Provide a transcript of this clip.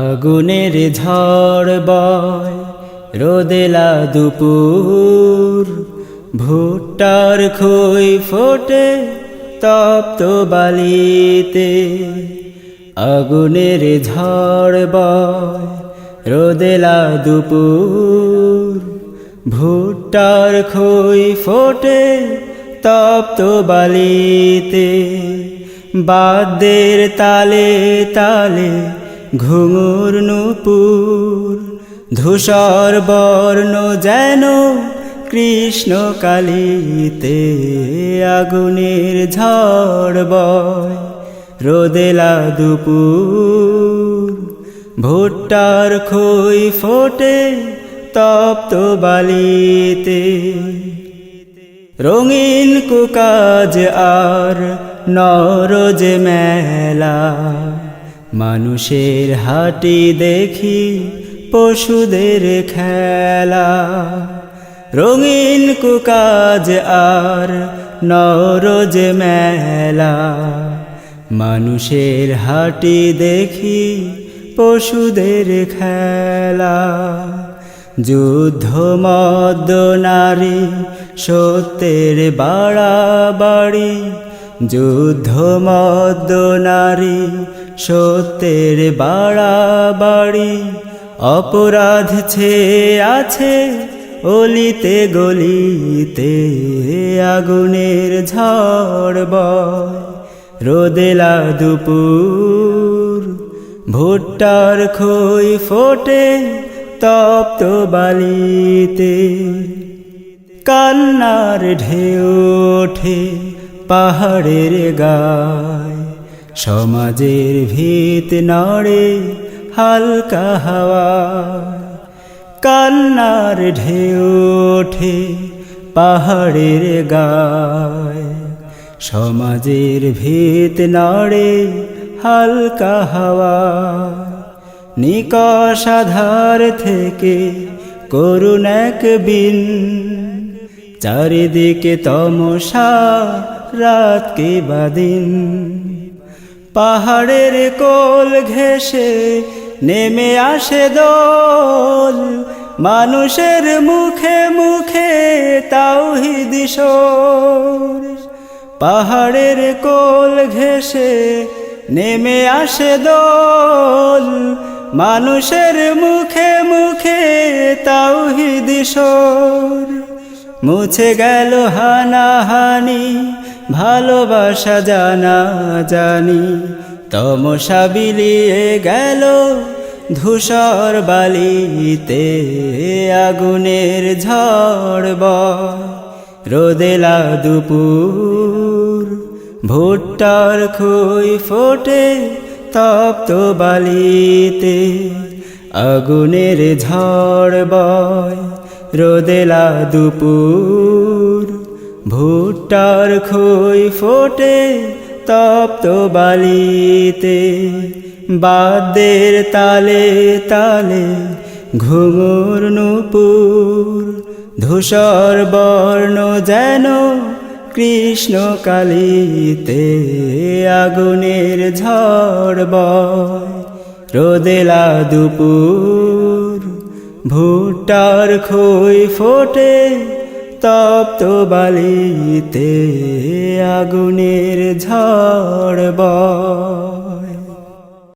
আগুনের ঝড় বয় রোদেলা দুপুর, ভুট্টার খই ফোটে তপ্ত বালিতে। আগুনের ঝড় বয় রোদেলা দুপুর, ভুট্টার খই ফোটে তপ্ত বালিতে। বাদ্যের তালে তালে ঘুঙুর নূপুর, ধূসর বর্ণ যেন কৃষ্ণ কালিতে। আগুনের ঝড় বয় রোদেলা দুপুর, ভুট্টার খই ফোটে তপ্ত বালিতে। রঙিন কুকাজ আর নরজ মেলা, মানুষের হাঁটি দেখি পশুদের খেলা। রঙিন কুকাজ আর নরজ মেলা, মানুষের হাঁটি দেখি পশুদের খেলা। যুদ্ধ মদ্য নারী সত্যের বাড়াবাড়ি, যুদ্ধ মদ্য নারী সত্যের বাড়াবাড়ি। অপরাধ ছেয়ে আছে অলিতে গলিতে, আগুনের ঝড় বয় রোদেলা দুপুর, ভুট্টার খই ফোটে তপ্ত বালিতে। কান্নার ঢেউ ওঠে পাহাড়ের গায়, সমাজের ভিত নড়ে হালকা হাওয়ায়। কান্নার ঢেউ ওঠে পাহাড়ের গায়, সমাজের ভিত নড়ে হালকা হাওয়ায়। নিকষ আধার থেকে করুণ এক বিন, চারিদিকে তমসা রাত কে বাদিন। পাহাড়ের কোল ঘেঁষে নেমে আসে দোল, মানুষের মুখে মুখে তাওহীদ সুর। পাহাড়ের কোল ঘেঁষে নেমে আসে দোল, মানুষের মুখে মুখে তাওহীদ সুর। মুছে গেল হানাহানি, ভালোবাসা জানা জানি। তমসা বিলিয়ে গেল ধূসর বালিতে, আগুনের ঝড় বয় রোদেলা দুপুর, ভুট্টার খই ফোটে তপ্ত বালিতে। আগুনের ঝড় বয় রোদেলা দুপুর, ভুট্টার খই ফোটে তপ্ত বালিতে। বাদ্যের তালে তালে ঘুঙুর নূপুর, ধূসর বর্ণ যেন কৃষ্ণ কালিতে। আগুনের ঝড় বয় রোদেলা দুপুর, ভুট্টার খই ফোটে তপ্ত বালিতে। আগুনের ঝড় বয়।